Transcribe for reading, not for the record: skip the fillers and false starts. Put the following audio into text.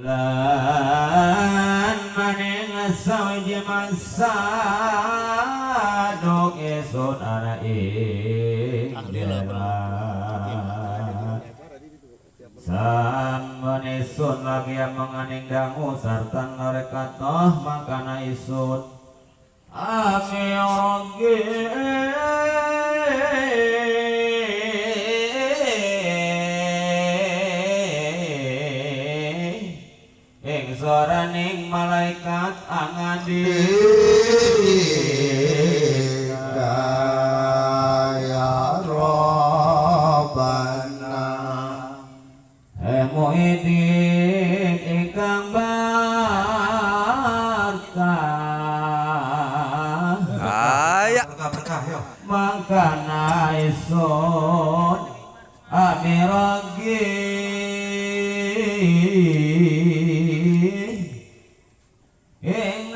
lan maning sawiji mangsa duk isun ana ing sampun isun lagi menganing dangu sarta narekatoh makana isun akhirage ing soraning malaikat angadi kaya robana muhidin ingkang barkah Aya berkah yo mangkana isun amiragi ing